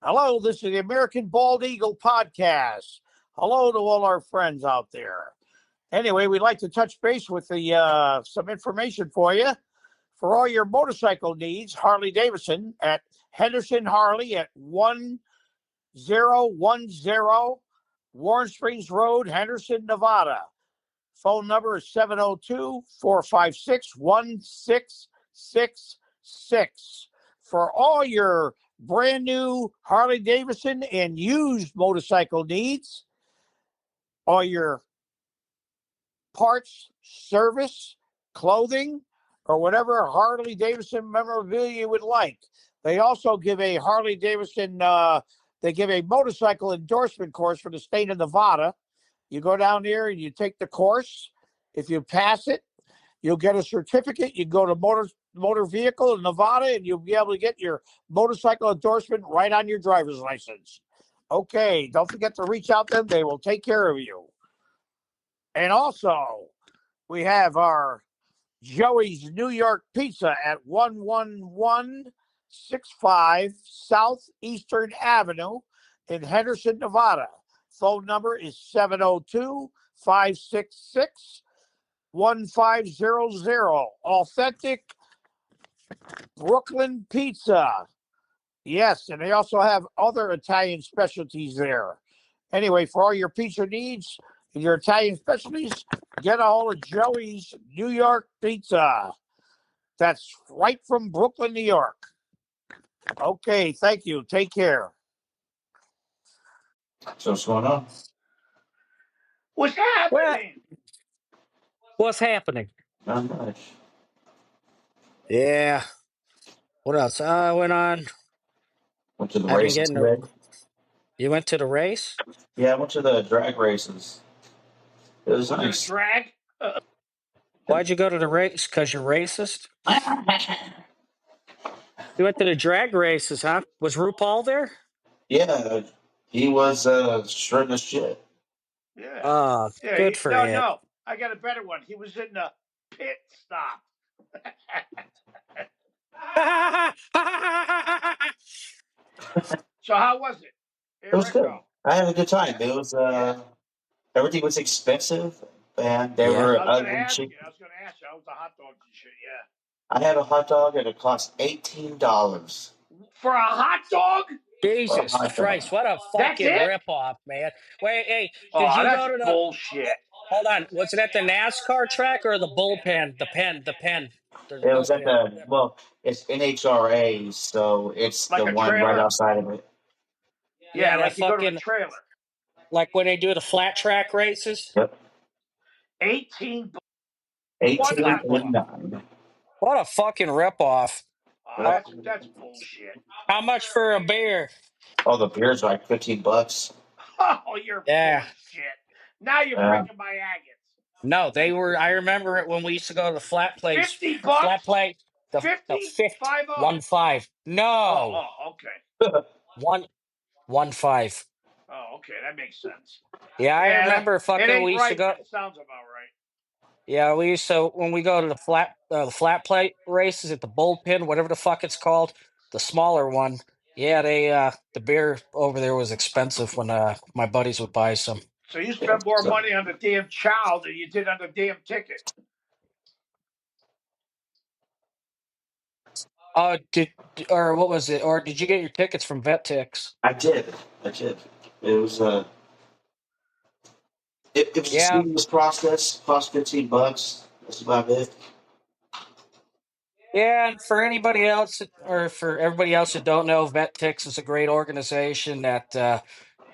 Hello, this is the American Bald Eagle podcast. Hello to all our friends out there. Anyway, we'd like to touch base with some information for you. For all your motorcycle needs, Harley Davidson at Henderson Harley at 1010 Warren Springs Road, Henderson, Nevada. Phone number is 702-456-1666. For all your brand new Harley Davidson and used motorcycle needs, all your parts, service, clothing, or whatever Harley Davidson memorabilia you would like. They also give a Harley Davidson, they give a motorcycle endorsement course for the state of Nevada. You go down there and you take the course. If you pass it, you'll get a certificate. You go to motor vehicle in Nevada and you'll be able to get your motorcycle endorsement right on your driver's license. Okay, don't forget to reach out to them. They will take care of you. And also, we have our Joey's New York Pizza at 11165 Southeastern Avenue in Henderson, Nevada. Phone number is 702-566-1500. Authentic Brooklyn pizza. Yes, and they also have other Italian specialties there. Anyway, for all your pizza needs and your Italian specialties, get a hold of Joey's New York Pizza. That's right from Brooklyn, New York. Okay, thank you. Take care. So what's going on? What's Well, happening? what's happening? Not much. Yeah. What else? I went on. Went to the I've been races getting. today. You went to the race? Yeah, I went to the drag races. It was Was it a nice. drag? Why'd you go to the race? Because you're racist? You went to the drag races, huh? Was RuPaul there? Yeah, he was shredding his shit. Yeah. Good for him. No. I got a better one. He was in the pit stop. So how was it? It was good. I had a good time. It was everything was expensive, and they Yeah. were I was going to ugly ask chicken. you. I was the hot dogs and shit. Yeah. I had a hot dog, and it cost $18 For a hot dog? for a Jesus hot Christ, dog. what a That's fucking it? ripoff, man. Wait, hey, Oh, did you that's go to the. bullshit. Hold on. Was it at the NASCAR track or the bullpen? The pen. There's a It was at bullpen. it's NHRA, so it's Like the a one right trailer? outside of it. Yeah, Yeah, like you go to a fucking. trailer. Like when they do the flat track races? Yep, 18 one hot dog. 18.9. What a fucking ripoff. Oh, that's bullshit. How much for a beer? Oh, the beer's like $15. Oh, you're Yeah. full of shit. Now you're breaking my agates. No, they were. I remember it when we used to go to the flat place. $50? Flat plate. The 50? 50. 50? 1-5. No. Okay. 1-5. Oh, okay, that makes sense. Yeah, I remember it fucking ain't we used to right, go. but it sounds about right. Yeah, we used to when we go to the flat plate races at the bullpen, whatever the fuck it's called, the smaller one. Yeah, the beer over there was expensive when my buddies would buy some. So you spent more money on the damn chow than you did on the damn ticket. What was it? Or did you get your tickets from VetTix? I did. It was it was a seamless process. Cost $15. That's about it. Yeah, and for anybody else, or for everybody else that don't know, VetTix is a great organization that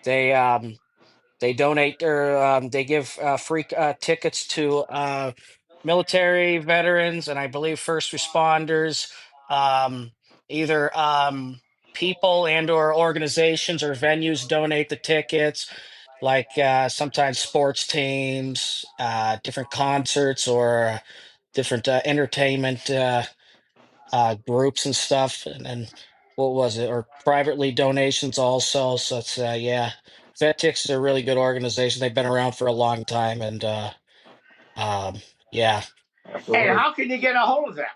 they donate or they give free tickets to military veterans and I believe first responders, either people and or organizations or venues donate the tickets, like sometimes sports teams, different concerts, or different entertainment groups and stuff, and then what was it, or privately donations also. So it's yeah, VetTix is a really good organization. They've been around for a long time, and yeah. Hey, how can you get a hold of them?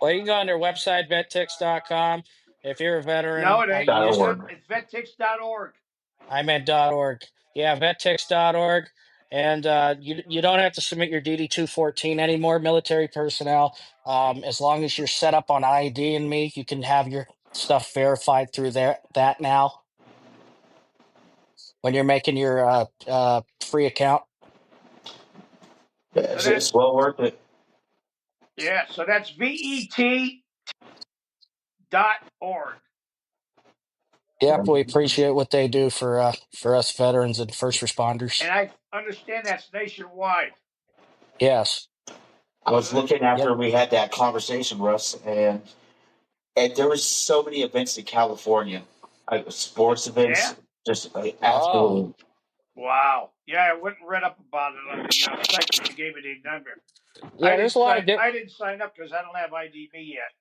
Well, you can go on their website, vettix.com, If you're a No, veteran, it I ain't. That'll use work. It's vettix.org. I meant .org. Yeah, vettix.org. And you don't have to submit your DD 214 anymore, military personnel. As long as you're set up on ID and me, you can have your stuff verified through that now when you're making your free account. Yeah, So it's well worth it. so that's VET.org. Yep, we appreciate what they do for us veterans and first responders. And I understand that's nationwide. Yes. I was looking Yep. after we had that conversation, Russ, and there was so many events in California, like sports events, Yeah? just like Oh. absolutely. Wow. Yeah, I went and read up about it on the site that you gave me the number. Yeah, there's a lot of I didn't sign up because I don't have IDB yet.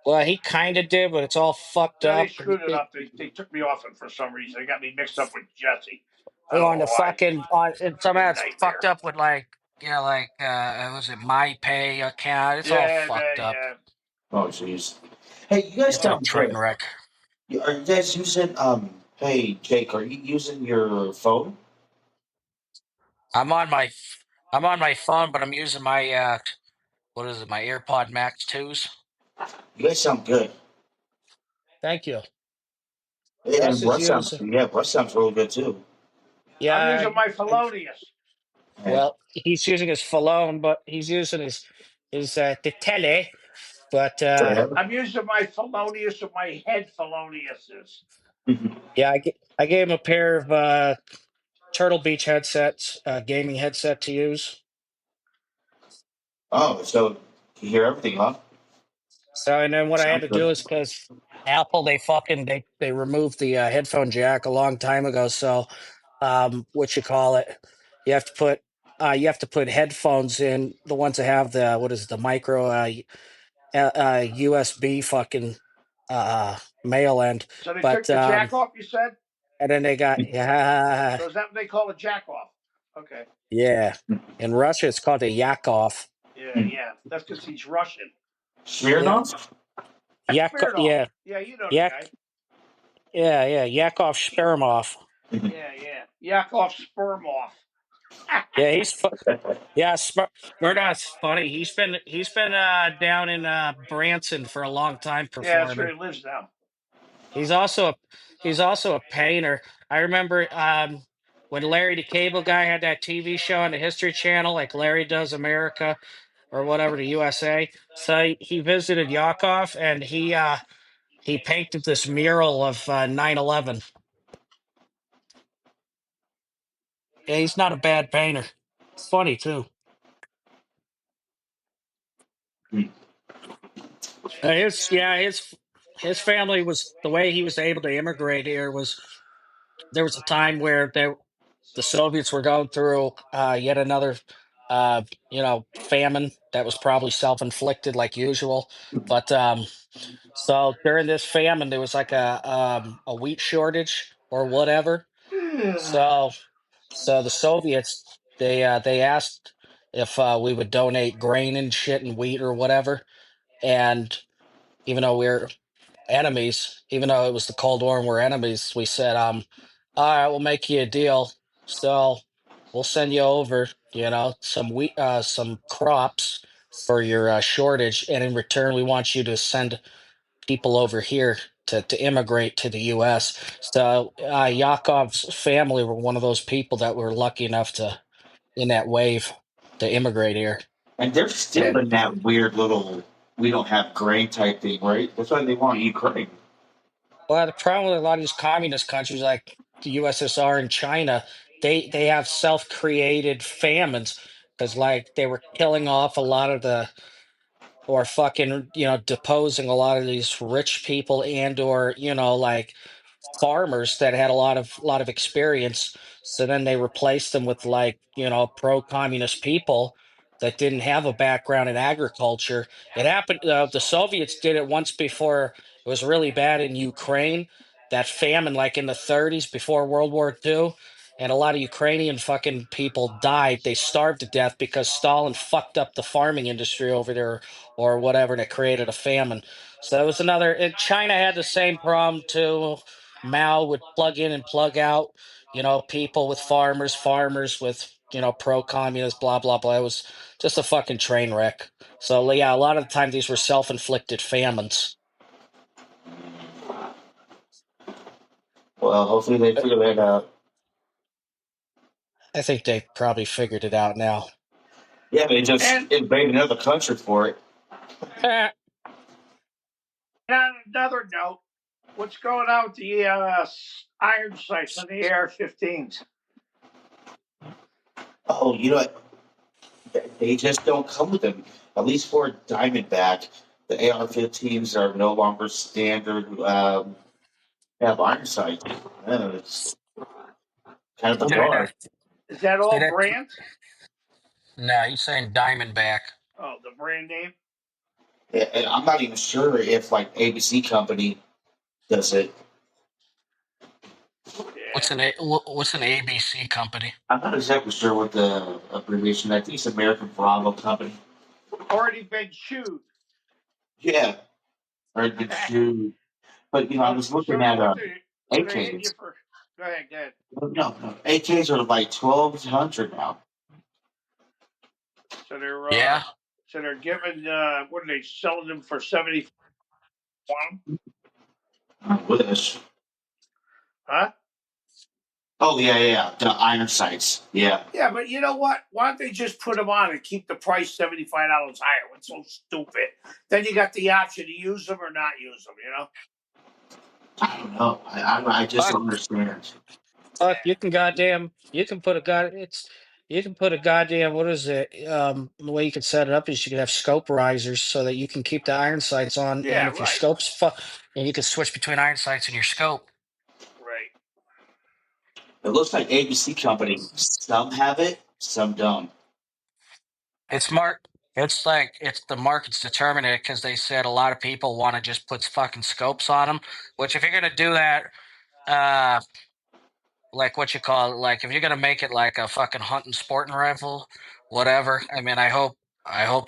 well, he kind of did, but it's all fucked No, they up. screwed it up. They took me off it for some reason. They got me mixed up with Jesse. I don't On know the why. fucking on somehow it's Nightmare. fucked up with like was it my pay account? It's all Yeah, fucked up. yeah. Oh, jeez. Hey, you guys It's a sound train great. wreck. Are you guys using Hey, Jake, are you using your phone? I'm on my I'm on my phone, but I'm using my what is it? My AirPod Max 2s. You guys sound good. Thank you. Russ And is Russ sounds, using. yeah, Russ sounds really good too. I'm Yeah, using my Felonious. And well, he's using his phone, but he's using his the tele. But I'm using my Felonious or my head Feloniouses. yeah, I gave him a pair of Turtle Beach headsets, gaming headset to use. oh, so you hear everything, huh? So, and then what I had Sounds to do good. is because Apple, they removed the headphone jack a long time ago. So, what you call it, you have to put headphones in, the ones that have the what is it, the micro USB fucking male end. So they took But the jack off, you said? and then they got So is that what they call a jack off? Okay. yeah. In Russia, it's called a Yakov. Yeah. That's because he's Russian. Yeah, Smirnoff? Smirnoff. Yeah, Yeah, you know the Yak, guy. yeah, Yakov Spermov. Yeah. Yakov Spermoff. Yeah, yeah, Murdoch's funny. He's been down in Branson for a long time Yeah, that's where performing. he lives now. He's also a he's also a painter. I remember when Larry the Cable Guy had that TV show on the History Channel, like Larry Does America or whatever, the USA. So he visited Yakov and he painted this mural of 9/11. Yeah, he's not a bad painter. It's funny too. His family was the way he was able to immigrate here was there was a time where the Soviets were going through yet another famine that was probably self-inflicted like usual. But so during this famine there was like a wheat shortage or whatever. So the Soviets they asked if we would donate grain and shit and wheat or whatever. And even though we're enemies, even though it was the Cold War and we're enemies, we said, all right, we'll make you a deal. So we'll send you over, some wheat, some crops for your shortage, and in return, we want you to send people over here to immigrate to the U.S. So Yakov's family were one of those people that were lucky enough to in that wave to immigrate here. And they're still Yeah. in that weird little we don't have grain type thing, right? That's why they want Ukraine. Well, the problem with a lot of these communist countries like the USSR and China, they have self-created famines because like they were killing off a lot of the or fucking deposing a lot of these rich people and or like farmers that had a lot of experience. So then they replaced them with like pro-communist people that didn't have a background in agriculture. It happened. The Soviets did it once before. It was really bad in Ukraine. That famine, like in the 30s before World War II. And a lot of Ukrainian fucking people died. They starved to death because Stalin fucked up the farming industry over there or whatever, and it created a famine. So that was another. China had the same problem too. Mao would plug in and plug out, people with farmers with, pro-communist, blah, blah, blah. It was just a fucking train wreck. So, yeah, a lot of the time these were self-inflicted famines. Well, hopefully they figure that out. I think they probably figured it out now. Yeah, they just And invade another country for it. Eh, on another note, what's going on with the iron sights on the AR-15s? Oh, you know what? They just don't come with them. At least for Diamondback, the AR-15s are no longer standard. Have iron sights. It's kind of say bizarre. that. Is that Say all that. brand? No, he's saying Diamondback. Oh, the brand name? And I'm not even sure if like ABC Company does it. Yeah. What's an ABC company? I'm not exactly sure what the abbreviation. I think it's American Bravo Company. Already been chewed. Yeah, or the shoe. But I So, was so looking they're at what so they're hitting you AKs. for. Go ahead, go ahead. No, AKs are like 1,200 now. So they're Yeah. giving what are they selling them for 70? I wish. Huh? Oh yeah. The iron sights. Yeah. Yeah, but you know what? Why don't they just put them on and keep the price $75 higher? What's so stupid? Then you got the option to use them or not use them. I don't know. I just don't understand. Fuck, you can put a you can put a goddamn, what is it? The way you can set it up is you can have scope risers so that you can keep the iron sights on, and Yeah, if your right, and you can switch between iron sights and your scope. right. It looks like ABC Company. Some have it, some don't. It's mark. It's like it's the market's determining it because they said a lot of people want to just put fucking scopes on them. Which if you're gonna do that, uh, like what you call it, like if you're gonna make it like a fucking hunting sporting rifle, whatever. I mean, I hope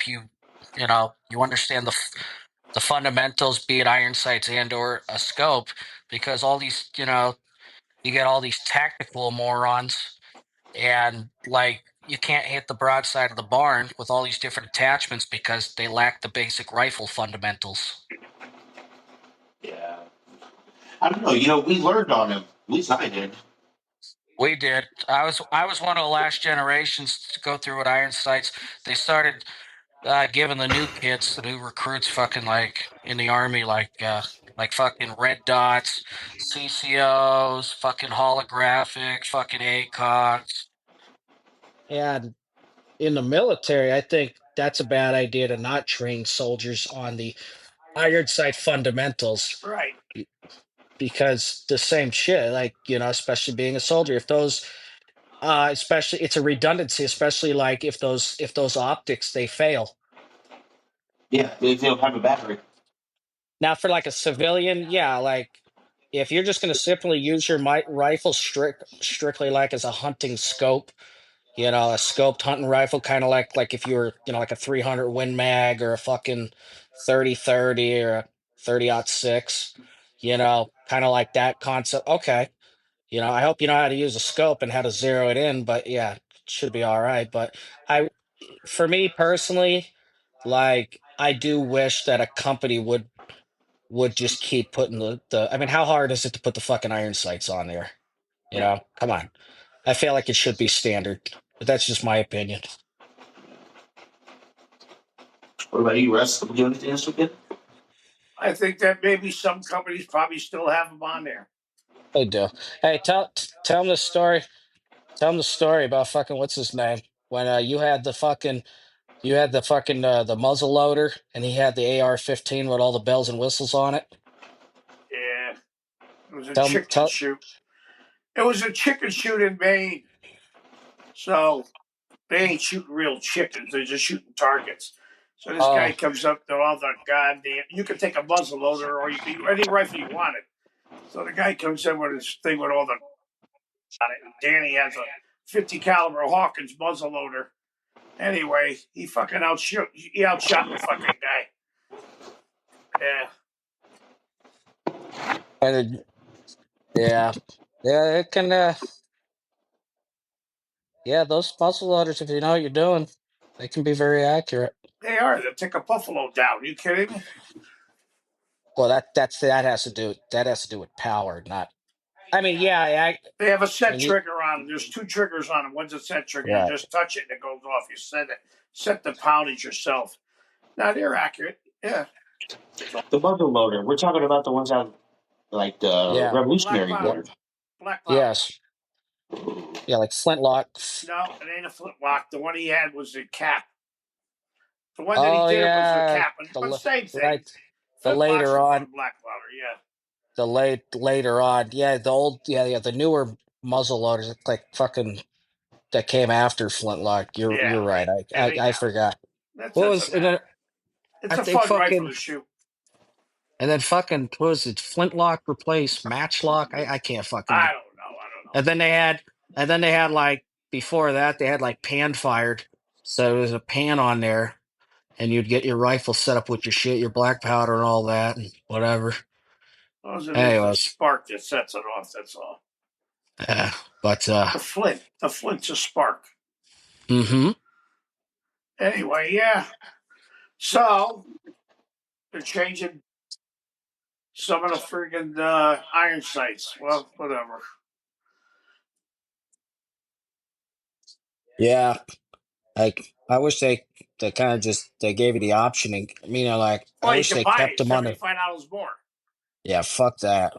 you understand the fundamentals, be it iron sights and or a scope, because all these, you get all these tactical morons, and like you can't hit the broadside of the barn with all these different attachments because they lack the basic rifle fundamentals. Yeah. I don't know. We learned on him. At least I did. We did. I was one of the last generations to go through with iron sights. They started giving the new kids, the new recruits, fucking like in the army, like fucking red dots, CCOs, fucking holographic, fucking ACOGs. And in the military, I think that's a bad idea to not train soldiers on the iron sight fundamentals Right. because the same shit, like, especially being a soldier, if those especially it's a redundancy, especially like if those optics they fail. Yeah, they don't have a battery. Now, for like a civilian, yeah, like if you're just going to simply use your rifle strictly like as a hunting scope, a scoped hunting rifle, kind of like if you were, like a 300 Win Mag or a fucking 30-30 or a 30-06, kind of like that concept. Okay, I hope you know how to use a scope and how to zero it in, but yeah, it should be all right. But I, for me personally, like I do wish that a company would just keep putting the I mean, how hard is it to put the fucking iron sights on there? Yeah. Come on. I feel like it should be standard, but that's just my opinion. What about you, Russ? Did you do anything this weekend? I think that maybe some companies probably still have them on there. They do. Hey, tell them the story. Tell them the story about fucking what's his name when you had the fucking the muzzle loader and he had the AR-15 with all the bells and whistles on it. Yeah, it was a Tell chicken shoot. It was a chicken shoot in Maine, so they ain't shooting real chickens; they're just shooting targets. So this guy oh comes up to all the goddamn. You can take a muzzle loader or you can any rifle you wanted. So the guy comes in with his thing with all the on it, and Danny has a 50 caliber Hawkins muzzle loader. Anyway, he outshot the fucking guy. Yeah. And yeah, yeah, it can. Yeah, those muzzle loaders, if you know what you're doing, they can be very accurate. They are. They'll take a buffalo down. Are you kidding me? Well, that has to do with power, not. I mean, yeah, They have a set you, trigger on them. There's two triggers on them. One's a set trigger. You right. just touch it and it goes off. You set the poundage yourself. Now they're accurate. Yeah. The muzzle loader. We're talking about the ones out like the Yeah. revolutionary Black war. Black Powder. Yes. Yeah, like flintlock. No, it ain't a flintlock. The one he had was a cap. The one that Oh he did was a yeah, cap. But same thing. right. The Flintlocks later are on, black powder. Yeah. later on, yeah, the old, yeah, the newer muzzle loaders, like fucking that came after flintlock. You're Yeah, right. right. I forgot. That What doesn't was and matter. then It's I a think fun rifle fucking to shoot. and then fucking what was it? Flintlock replaced matchlock. I can't fucking. I don't know. And then they had like before that they had like pan fired. So there was a pan on there, and you'd get your rifle set up with your shit, your black powder, and all that, and whatever. All it is the Anyways, spark that sets it off. That's all. but The flint's a spark. mm-hmm. Anyway, yeah. So they're changing some of the friggin' iron sights. Well, whatever. Yeah, like I wish they kind of just they gave you the option, and like I Well, you wish can they buy kept it them on the. $75 more. Yeah, fuck that.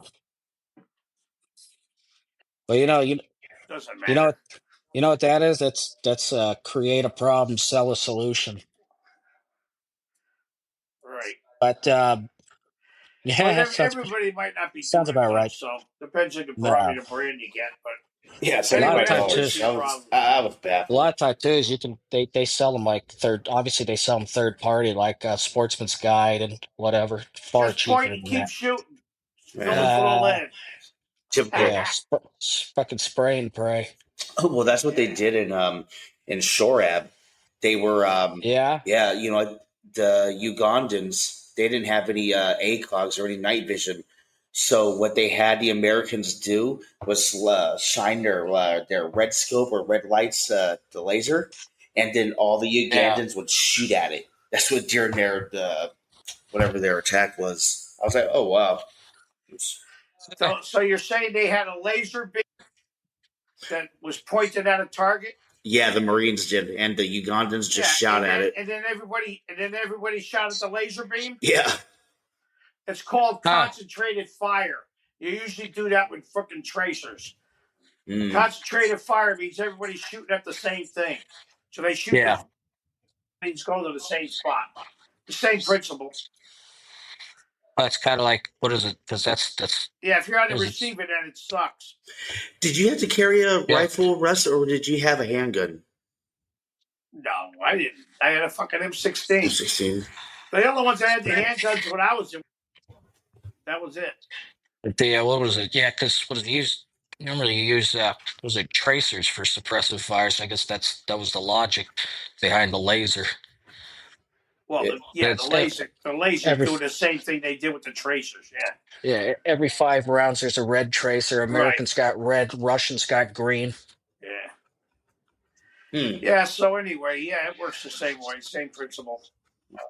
But Doesn't you know matter. you know what that is? That's create a problem, sell a solution. Right. But Well, yeah, everybody might not be sounds doing it about much, right. so depends on No, the brand you get. But Yeah, a lot of everybody has tattoos. issues, $75. problems. I was A lot baffled. of tattoos you can they sell them like third. Obviously, they sell them third party, like Sportsman's Guide and whatever. Far Just point cheaper and than keep that. shooting. Fill it Yeah. full of lead. Typical. Yeah, fucking spray and pray. Oh, well, that's what they did in Shorab. They were Yeah, yeah, the Ugandans, they didn't have any ACOGs or any night vision. So what they had the Americans do was shine their red scope or red lights, the laser, and then all the yeah. Ugandans would shoot at it. That's what during their whatever their attack was. I was like, oh wow. So you're saying they had a laser beam that was pointed at a target? Yeah, the Marines did, and the Ugandans just shot at it. And then everybody shot at the laser beam. Yeah. It's called Ah, concentrated fire. You usually do that with fucking tracers. Mm. Concentrated fire means everybody's shooting at the same thing. So they shoot yeah. things go to the same spot. The same principle. That's kind of like what is it? Because that's Yeah, if you're on the what is it? receiver end, it sucks. Did you have to carry a Yeah, rifle, Russ, or did you have a handgun? No, I didn't. I had a fucking M16. M16. The only ones that had the handguns when I was in, that was it. the what was it? Yeah, because what is it used? Normally you use was it tracers for suppressive fire? So I guess that was the logic behind the laser. Well, Yeah. the laser Every doing the same thing they did with the tracers. Yeah. yeah, every 5 rounds there's a red tracer. Americans got red, Russians got green. Yeah. Hmm. Yeah. So anyway, yeah, it works the same way, same principle.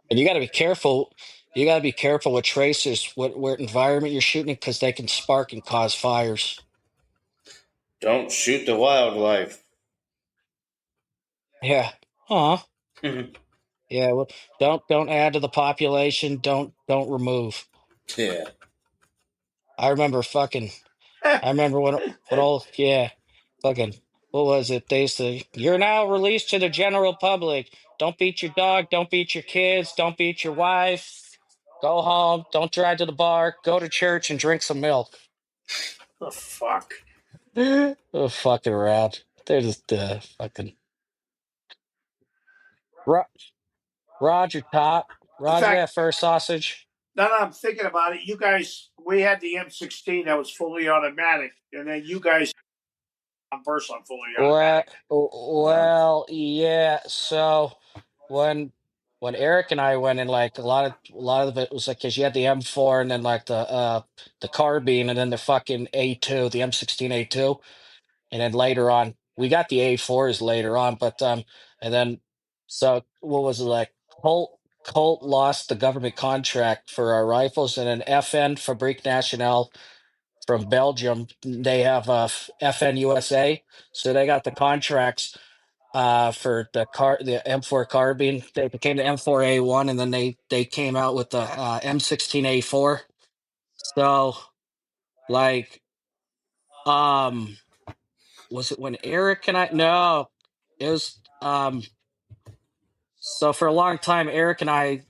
And you got to be careful. You got to be careful with tracers, what environment you're shooting, because they can spark and cause fires. Don't shoot the wildlife. Yeah. Huh. Yeah. Well, don't add to the population. Don't remove. Yeah. I remember fucking. I remember when all yeah, fucking. What was it? They used to. You're now released to the general public. Don't beat your dog. Don't beat your kids. Don't beat your wife. Go home. Don't drive to the bar. Go to church and drink some milk. The fuck. Oh, fucking around. They're just fucking. Ro- Roger top. In Roger fact, that first sausage. now that I'm thinking about it, you guys, we had the M16 that was fully automatic, and then you guys burst on fully Well, automatic. well, yeah. So when when Eric and I went in, like a lot of it was like because you had the M4 and then like the carbine and then the fucking A2, the M16 A2, and then later on we got the A4s later on, but and then so what was it like? Colt lost the government contract for our rifles, and then FN Fabrique Nationale from Belgium, they have FN USA, so they got the contracts for the M4 carbine. They became the M4A1, and then they came out with the M16A4. So like um was it when Eric and I no, it was so for a long time Eric and I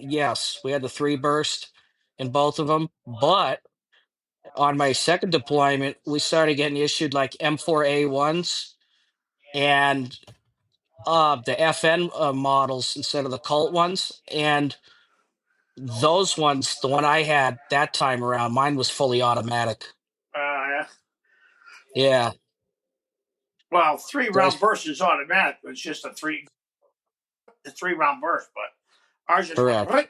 yes, we had the three burst in both of them, but on my second deployment we started getting issued like M4A1s and the FN models instead of the Colt ones. And those ones, the one I had that time around, mine was fully automatic. Yeah. Yeah, Well, 3 round that's burst is automatic. But it's just a 3 round burst, but ours just went correct. right.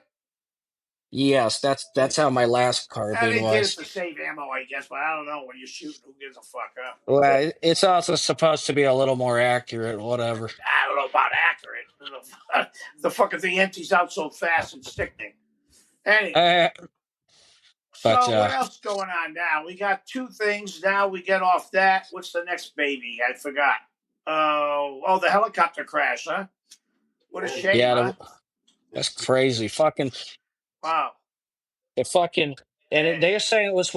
Yes, that's how my last And carbine they did it was. to save ammo, I guess, but I don't know. When you're shooting, who gives a fuck, huh? Well, it's also supposed to be a little more accurate, whatever. I don't know about accurate. The fucking thing empties out so fast and sickening. Anyway, But so what else going on now? We got 2 things now. We get off that. What's the next baby? I forgot. Oh, the helicopter crash, huh? What a shame, yeah, huh? that's crazy. Fucking Wow. it fucking they're saying it was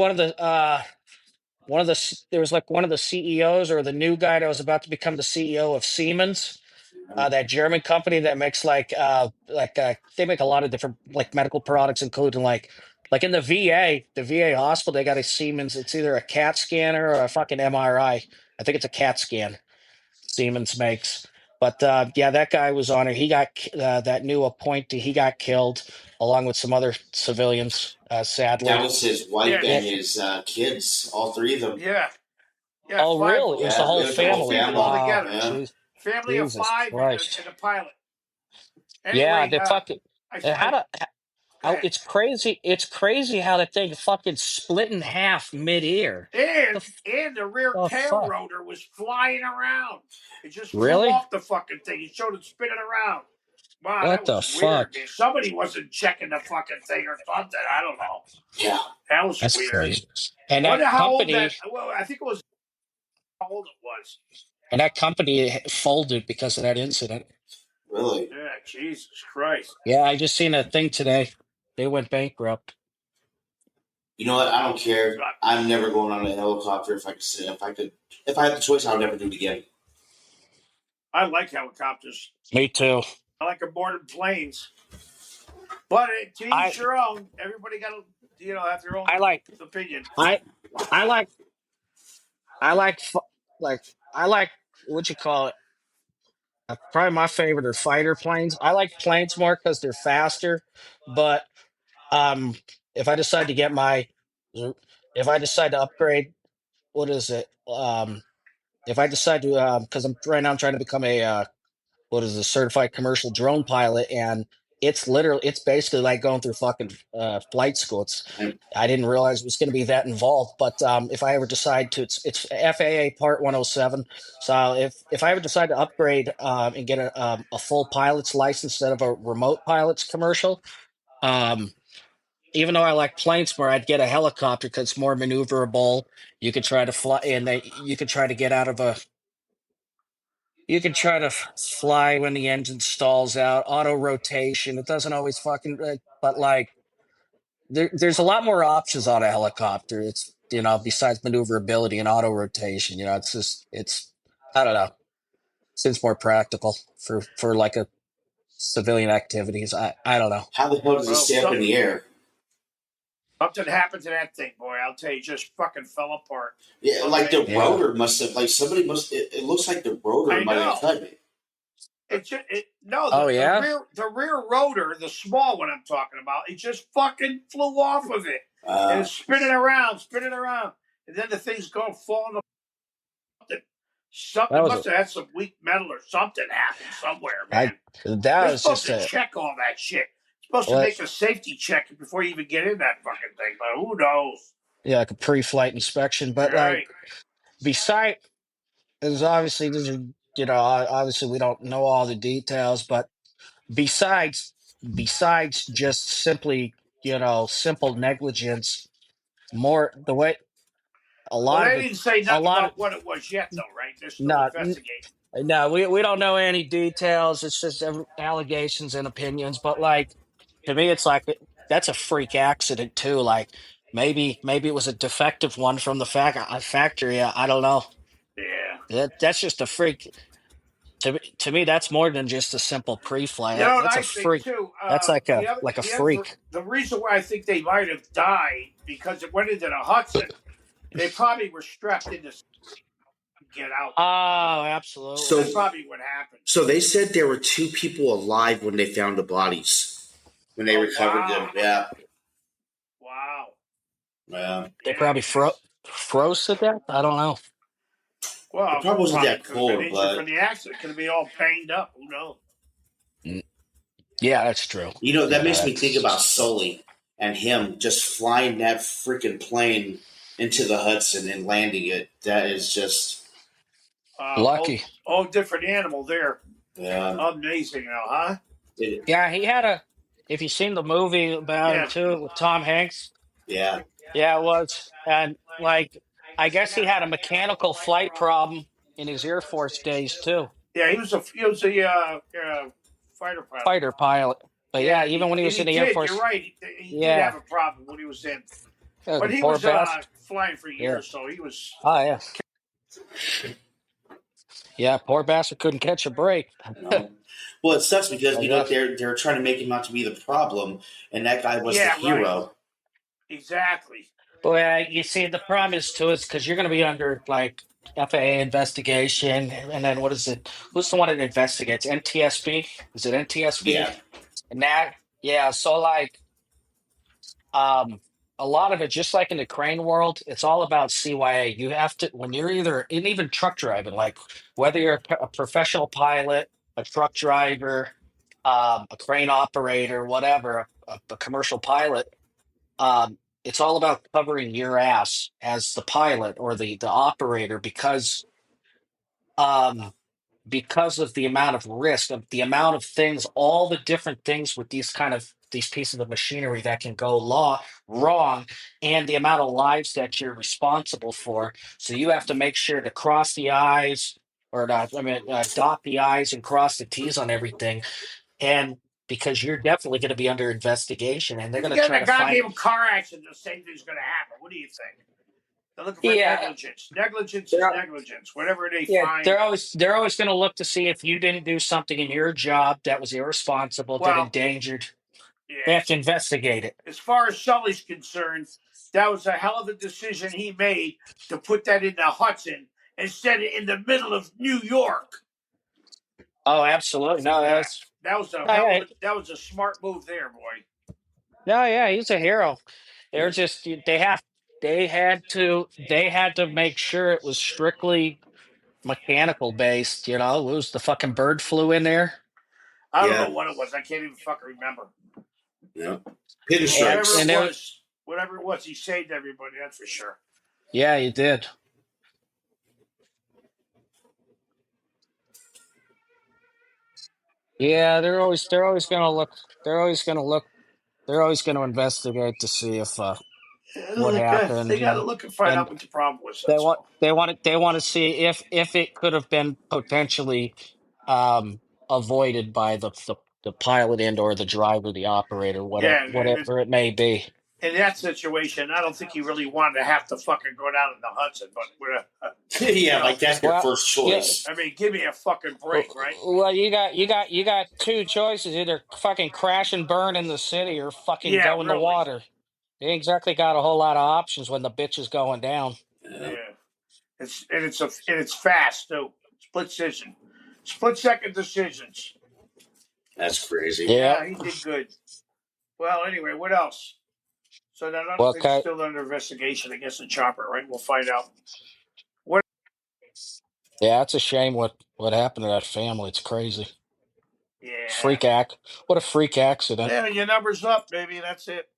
there was like one of the CEOs or the new guy that was about to become the CEO of Siemens, that German company that makes they make a lot of different like medical products, including like in the VA hospital, they got a Siemens. It's either a CAT scanner or a fucking MRI. I think it's a CAT scan Siemens makes. But yeah, that guy was on it. He got that new appointee. He got killed along with some other civilians. That Sadly. was his wife Yeah. and It, his kids, all 3 of them. Yeah. Yeah, oh, 5 really? It was the Yeah, whole it was the whole 6 family. people family. Wow. altogether. Yeah. Family of Jesus 5 Christ. and a pilot. Yeah, Anyway, they fucking. How I to? go ahead. It's crazy. It's crazy how that thing fucking split in half midair. And The, and the rear the tail fuck? rotor was flying around. It just flew Really? off the fucking thing. He showed it spinning around. Wow, What that the was weird, fuck? man. Somebody wasn't checking the fucking thing or something. I don't know. Yeah. That was That's weird. crazy. And Wonder that how old company, that. Well, I think it was how old it was. and that company folded because of that incident. Really. Yeah, Jesus Christ. Yeah, I just seen a thing today. They went bankrupt. You know what? I don't care. I'm never going on a helicopter if I had the choice, I would never do it again. I like helicopters. Me too. I like them more than planes. But to each your own. Everybody got to have their own opinion. I I like I like fu- like I like what you call it. Probably my favorite are fighter planes. I like planes more because they're faster. But um, if I decide to get my, if I decide to upgrade, what is it? If I decide to, because I'm right now I'm trying to become a what is a certified commercial drone pilot, and it's basically like going through fucking flight school. I didn't realize it was going to be that involved, but if I ever decide to, it's FAA Part 107. So if I ever decide to upgrade and get a full pilot's license instead of a remote pilot's commercial, um, even though I like planes more, I'd get a helicopter because it's more maneuverable. You could try to fly, and you could try to get out of a you can try to fly when the engine stalls out, auto rotation. It doesn't always fucking, but like there's a lot more options on a helicopter. It's besides maneuverability and auto rotation. It's just I don't know. Seems more practical for like a civilian activities. I don't know. How the hell does it Well, stay up in the air? something happened to that thing, boy. I'll tell you, just fucking fell apart. Yeah, like the Yeah. rotor must have, like somebody must. It looks like the rotor I might have know. cut it. Oh, yeah? The rear rotor, the small one I'm talking about, it just fucking flew off of it. And it's spinning around, and then the thing's going falling apart. Something That was must have had some weak metal or something happened somewhere, I man. that They're was supposed just to a check all that shit. Supposed to what make a safety check before you even get in that fucking thing, but who knows? yeah, like a pre-flight inspection. All But right. like beside there's obviously there's a obviously we don't know all the details, but besides besides just simply, simple negligence, more the way a Well, lot of they it didn't say a nothing lot of about what it was yet, though, right? They're still not investigating. no, we don't know any details. It's just allegations and opinions. But like to me, it's like that's a freak accident too. Like maybe it was a defective one from the factory. I don't know. Yeah. That's just a freak. To me, that's more than just a simple pre-flight. You know what That's a I think freak. too? That's like a freak. The reason why I think they might have died because it went into the Hudson. They probably were strapped in to get out. Oh, absolutely. That's So, probably what happened. so they said there were 2 people alive when they found the bodies. When they Oh recovered wow! them, yeah. Wow. Yeah. They Yeah. probably froze to death. I don't know. It Well, probably wasn't probably that could have been cold, injured from but the accident. Could have been all pained up. Who knows? Mm, Yeah, that's true. that makes me think about That's Sully and him just flying that freaking plane into the Hudson and landing it. That is just, lucky. Whole different animal there. yeah. Amazing, now, huh? It, Yeah, he had a. If you've seen the movie about him Yeah. too with Tom Hanks, yeah. yeah, it was, and like I guess he had a mechanical flight problem in his Air Force days too, Yeah, he was a fighter pilot. fighter pilot. But Yeah, yeah, even when he was he in the Air did. You're Force, right. He did yeah, have a problem when he was in, but he poor was bastard. flying for Yeah. years, so he was. Oh yeah, yeah, poor bastard couldn't catch a break. Well, it sucks because Like that. they're trying to make him out to be the problem, and that guy was the Yeah, right. hero. Exactly. Well, you see, the problem is too is because you're going to be under like FAA investigation, and then what is it? Who's the one that investigates? NTSB? Is it NTSB? Yeah, And that, yeah. So like, um, a lot of it, just like in the crane world, it's all about CYA. You have to when you're either in even truck driving, like whether you're a professional pilot, a truck driver, a crane operator, whatever, a commercial pilot. It's all about covering your ass as the pilot or the operator um, because of the amount of risk of the amount of things, all the different things with these pieces of machinery that can go wrong, and the amount of lives that you're responsible for. So you have to make sure to cross the i's or not, I mean, dot the i's and cross the t's on everything, and because you're definitely going to be under investigation, and they're If going you to get in try a to find. goddamn car accident, the same thing's going to happen. What do you think? They're looking for Yeah, negligence. Negligence is they're negligence. Whatever they yeah, find. they're always going to look to see if you didn't do something in your job that was irresponsible, that Well, endangered. They yeah. have to investigate it. As far as Sully's concerned, that was a hell of a decision he made to put that in the Hudson instead of in the middle of New York. Oh, absolutely. No, That was a no, hell yeah, of that was a smart move there, boy. no, yeah, he's a hero. They're yeah, just they had to make sure it was strictly mechanical based. It was the fucking bird flew in there, I don't know yeah, what it was. I can't even fucking remember. yeah. and Whatever Pinstripes. and it there, was, whatever it was, he saved everybody. That's for sure. yeah, he did. Yeah, they're always gonna investigate to see if what They happened, got to look and find and out what the problem was. That's all. they want to see if it could have been potentially avoided by the pilot and or the driver, the operator, Yeah, whatever it may be. in that situation, I don't think he really wanted to have to fucking go down in the Hudson. But Yeah, like that's their Well, first yeah. choice. I mean, give me a fucking break, right? Well, you got two choices: either fucking crash and burn in the city, or fucking Yeah, go in the really. water. You ain't exactly got a whole lot of options when the bitch is going down. Yeah, Yeah, it's fast too. Split second decisions. that's crazy. Yeah. Yeah, he did good. Well, anyway, what else? So that other Well, thing's okay. still under investigation against the chopper, right? We'll find out. What Yeah, it's a shame what happened to that family. It's crazy. Yeah. Freak act. What a freak accident. Yeah, your number's up, baby. That's it.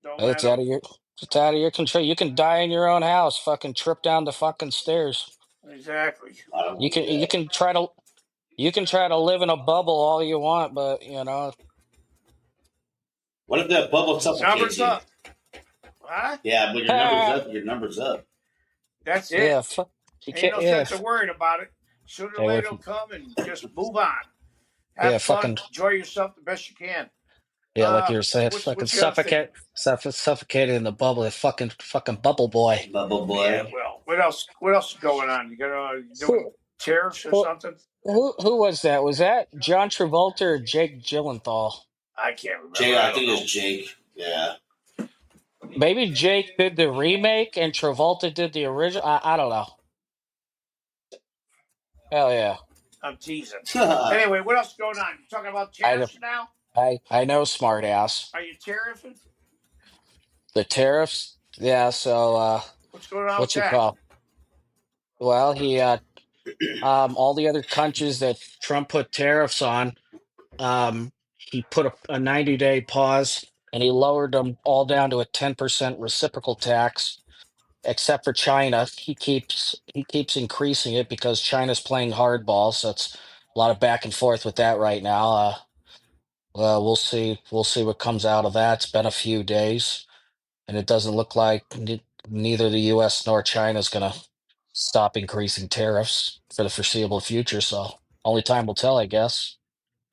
Don't It's matter. out of your it's out of your control. You can die in your own house. Fucking trip down the fucking stairs. Exactly. I don't You can believe you that. can try to you can try to live in a bubble all you want, but you know, What if that bubble suffocates Number's you? up. Huh? Yeah, but your number's up. Your number's up. That's it. yeah, you Ain't can't. no Yeah, sense of worrying about it. Sooner or yeah, later it'll come and just move on. yeah, Have fun. fucking Enjoy yourself the best you can. yeah, like you were saying, fucking What you else thinking? suffocated in the bubble. The fucking bubble boy. Bubble Yeah, boy. well, what else? What else is going on? You doing Who, tariffs or who, something? who was that? Was that John Travolta or Jake Gyllenhaal? I can't remember. Jake, I I don't think know. it's Jake. Yeah. Maybe Jake did the remake and Travolta did the original. I don't know. Hell yeah. I'm teasing. yeah, Anyway, what else is going on? You talking about I tariffs now? I know, smart ass. Are you tariffing? The tariffs. Yeah. So What's going on with what you that? call? Well, he all the other countries that Trump put tariffs on, he put a 90-day pause and he lowered them all down to a 10% reciprocal tax, except for China. He keeps increasing it because China's playing hardball, so it's a lot of back and forth with that right now. Well, we'll see what comes out of that. It's been a few days, and it doesn't look like neither the U.S. nor China is going to stop increasing tariffs for the foreseeable future. So only time will tell, I guess.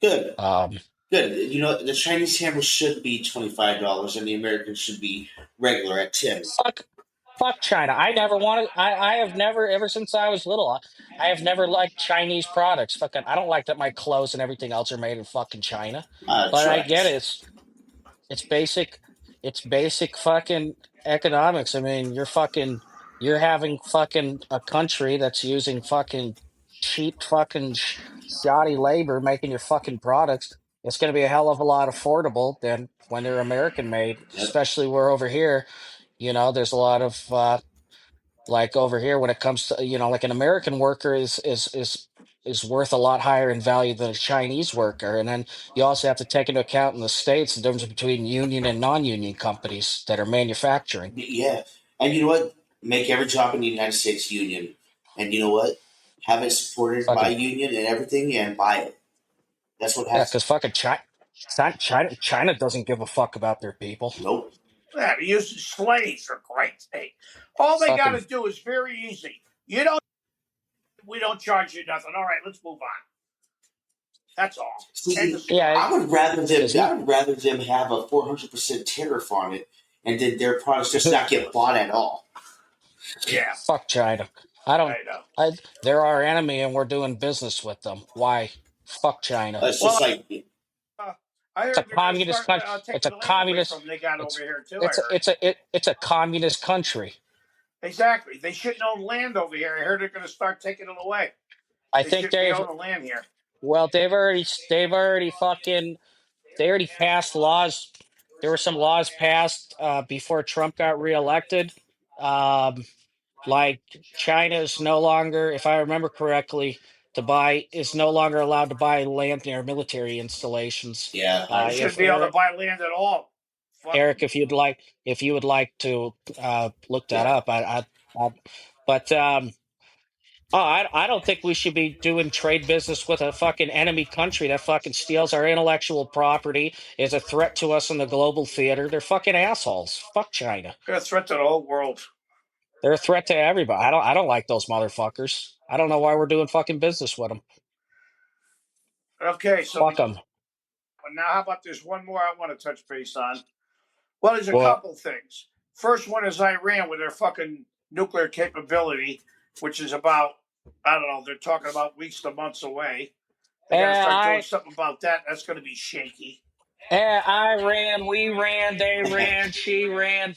good. Um, Good. You know, the Chinese hammer should be $25, and the American should be regular at 10. fuck, fuck China. I never wanted. I have never, ever since I was little, I have never liked Chinese products. Fucking, I don't like that my clothes and everything else are made in fucking China. But I get it. Trash. It's basic. It's basic fucking economics. I mean, you're having fucking a country that's using fucking cheap fucking shoddy labor making your fucking products. It's going to be a hell of a lot affordable than when they're American made, Yep. especially where over here, there's a lot of like over here when it comes to like an American worker is worth a lot higher in value than a Chinese worker. And then you also have to take into account in the States the difference between union and non-union companies that are manufacturing. Yeah. And you know what? Make every job in the United States union. And you know what? Have it supported by Fucking union and everything and buy it. That's what yeah, has. because fucking China doesn't give a fuck about their people. Nope. Yeah, they're using slaves for Christ's sake. All they got Fucking to do is very easy. We don't charge you nothing. All right, let's move on. That's all. See, yeah, I would rather them. because I would rather them have a 400% tariff on it, and then their products just not get bought at all. Yeah, fuck China. I don't. I know. They're our enemy and we're doing business with them. Why? Fuck China. It's Well, just like I It's a heard they're going to communist start country. It's taking a the land away communist. from them. They got over It's here too. I it's a heard. it's a it, it's a communist country. Exactly. They shouldn't own land over here. I heard they're going to start taking it away. I They think shouldn't be owning land here. they already passed laws. There were some laws passed before Trump got reelected. Um, like China is no longer, if I remember correctly, is no longer allowed to buy land near military installations. yeah, They If shouldn't be able to Eric, buy land at all. Fuck them. Eric, if you would like to look that yeah. up, I but oh, I don't think we should be doing trade business with a fucking enemy country that fucking steals our intellectual property, is a threat to us in the global theater. They're fucking assholes. Fuck China. They're a threat to the whole world. They're a threat to everybody. I don't like those motherfuckers. I don't know why we're doing fucking business with them. Okay, so Fuck them. now how about there's one more I want to touch base on? Well, there's a Well, couple things. First one is Iran with their fucking nuclear capability, which is about, I don't know, they're talking about weeks to months away. They got to start doing something about that. That's going to be shaky. I ran, we ran, they ran, she ran.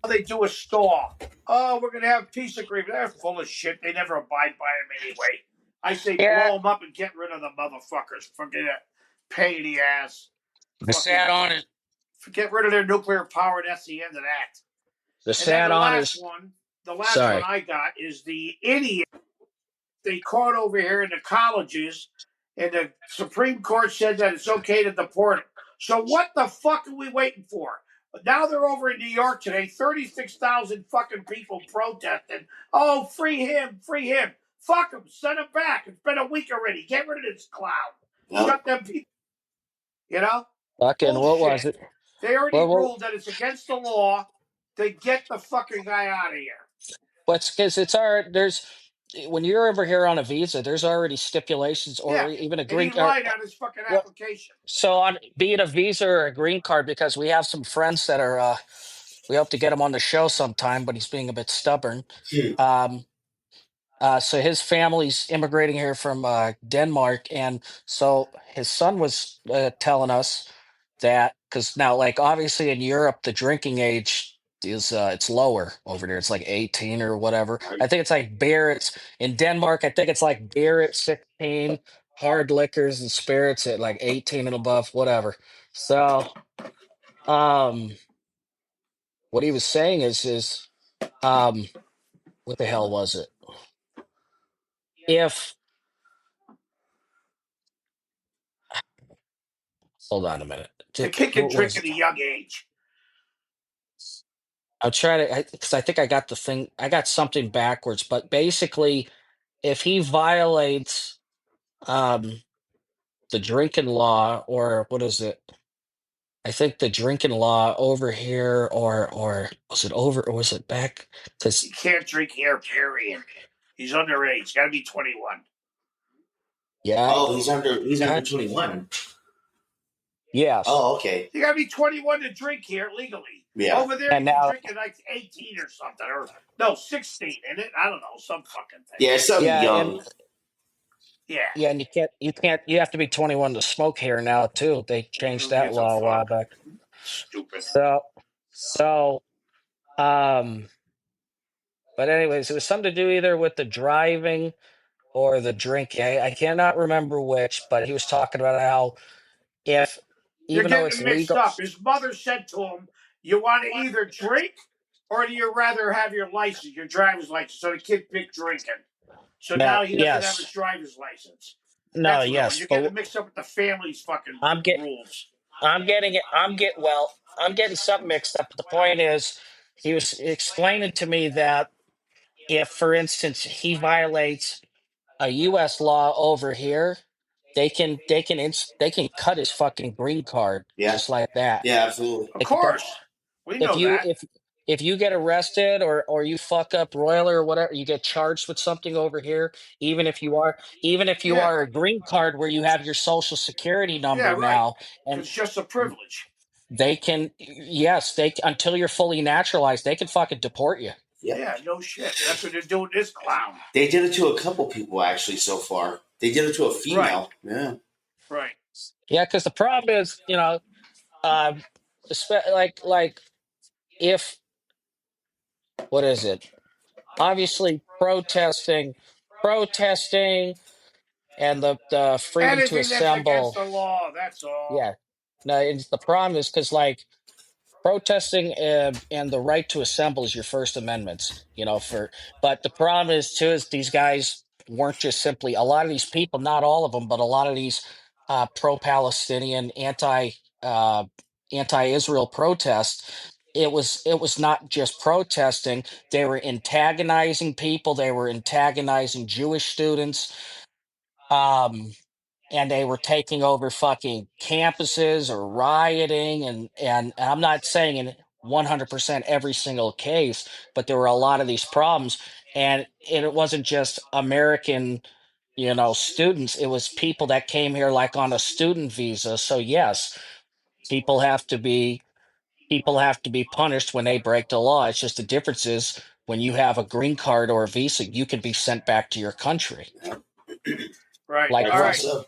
All they do is stall. Oh, we're going to have peace agreement. They're full of shit. They never abide by them anyway. I say Yeah. blow them up and get rid of the motherfuckers. Forget it. Pain in the ass. The sad on it. Get rid of their nuclear power, and that's the end of that. The And then sad the on last is one, the last sorry. one I got is the idiot they caught over here in the colleges, and the Supreme Court said that it's okay to deport them. So what the fuck are we waiting for? Now they're over in New York today. 36,000 fucking people protesting. Oh, free him, free him. Fuck him, send him back. It's been a week already. Get rid of this clown. Shut them people. You know? Fucking, what was Bullshit. it? They already Well, ruled that it's against the law to get the fucking guy out of here. what's because it's already there's when you're over here on a visa, there's already stipulations or Yeah. even a And he green card. lied on his fucking What? application. So on be it a visa or a green card, because we have some friends that are we hope to get him on the show sometime, but he's being a bit stubborn. Um, so his family's immigrating here from Denmark, and so his son was telling us that because now, like obviously in Europe, the drinking age is it's lower over there. It's like 18 or whatever. Right. I think it's like beer. It's in Denmark. I think it's like beer at 16, hard liquors and spirits at like 18 and above, whatever. So, what he was saying is what the hell was it? If hold on a minute. The Just, kid can what drink was at it? a young age. I'll try to, because I think I got the thing, I got something backwards, but basically, if he violates um, the drinking law, or what is it? I think the drinking law over here, or was it over, or was it back? He Because, can't drink here, period. He's underage. Got to be 21. yeah, Oh, he's under God, 21. yes. Oh, okay. You got to be 21 to drink here legally. Yeah. Over there, And you can now, drink at like 18 or something. Or, no, 16, isn't it? I don't know. Some fucking thing. Yeah, something yeah, young. Yeah. yeah, and you have to be 21 to smoke here now, too. They changed Who that gives a law a while fuck? back. Stupid. So, um, but anyways, it was something to do either with the driving or the drinking. I cannot remember which, but he was talking about how if You're even though getting it's it mixed legal, up. His mother said to him, you want to either drink or do you rather have your license, your driver's license? So the kid picked drinking. So no, now he doesn't have his yes, driver's license. no, That's what it was. yes, You're getting but it mixed up with the family's fucking I'm get rules. I'm getting it. I'm getting something mixed up. But the point is, he was explaining to me that if, for instance, he violates a U.S. law over here, they can cut his fucking green card Yeah. just like that. Yeah, absolutely. Of Like the course. We if know you that. if you get arrested or you fuck up royally or whatever, you get charged with something over here, even if you Yeah. are a green card where you have your social security Yeah, number right. now, and It's just a privilege. they can, yes, until you're fully naturalized, they can fucking deport you. Yep. Yeah, no shit. That's what they're doing to this clown. They did it to a couple people actually so far. They did it to a Right. female. Yeah. Right. Yeah, because the problem is, uh, like if what is it? Obviously, protesting, and the freedom to Anything that's against assemble. the law, that's all. Yeah, no, the problem is because like protesting and the right to assemble is your First Amendments, but the problem is too is these guys weren't just simply a lot of these people, not all of them, but a lot of these pro-Palestinian, uh, anti-Israel protests. It was not just protesting; they were antagonizing people. They were antagonizing Jewish students. Um, and they were taking over fucking campuses or rioting and I'm not saying in 100% every single case, but there were a lot of these problems, and it wasn't just American students. It was people that came here like on a student visa. So yes, people have to be people have to be punished when they break the law. It's just the difference is when you have a green card or a visa, you can be sent back to your country. Right. like All Rightfully right. russ so.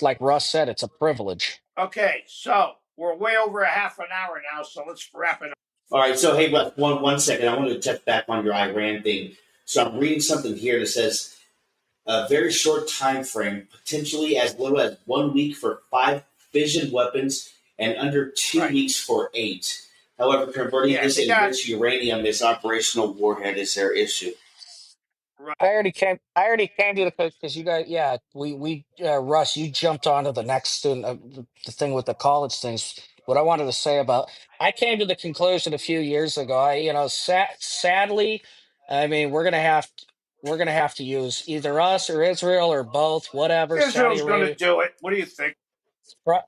like Russ said, it's a privilege. Okay. So we're way over a half an hour now. So let's wrap it up. All right. So hey, but one second. I want to check back on your Iran thing. So I'm reading something here that says a very short time frame, potentially as little as 1 week for 5 fission weapons and under 2 weeks for 8. However, converting this enriched uranium is operational warhead is their issue. I already came to the because you guys, yeah, Russ, you jumped onto the next student, the thing with the college things. What I wanted to say about, I came to the conclusion a few years ago. Sadly, I mean, we're gonna have to use either us or Israel or both, whatever. Saudi Israel's going to Arabia, do it. What do you think? pro,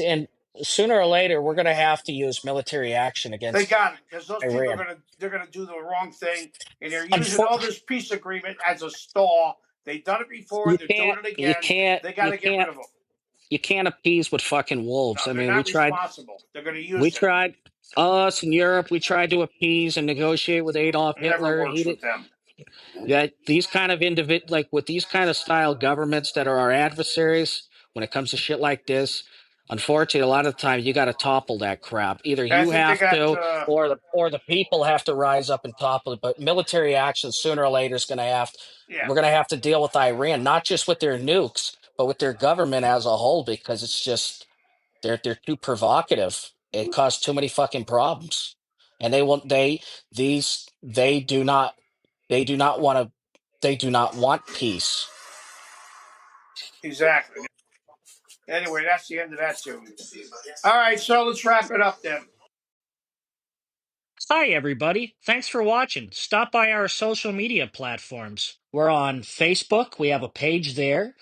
and sooner or later, we're gonna have to use military action They against got it because those people Iran. they're gonna do the wrong thing, and they're using Unfor- all this peace agreement as a stall. They've done it before. you They're doing can't, it again. They got you to get rid can't. of them. You can't appease with fucking wolves. No, I they're mean, not responsible. They're going to we use it. tried us in Europe. We tried to appease and negotiate with Adolf It never Hitler. works He did with them. that. These kind of like with these kind of style governments that are our adversaries. When it comes to shit like this, unfortunately, a lot of the time you got to topple that crap. Either I you think they have got. to, or the people have to rise up and topple it. But military action sooner or later is going to have. Yeah, We're going to have to deal with Iran, not just with their nukes, but with their government as a whole, because it's just they're too provocative. It caused too many fucking problems, and they do not want to they do not want peace. exactly. Anyway, that's the end of that tune. All right, so let's wrap it up then. Hi everybody, thanks for watching. Stop by our social media platforms. We're on Facebook. We have a page there.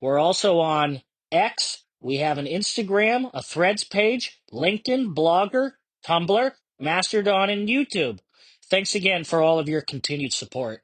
We're also on X. We have an Instagram, a Threads page, LinkedIn, Blogger, Tumblr, Mastodon, and YouTube. Thanks again for all of your continued support.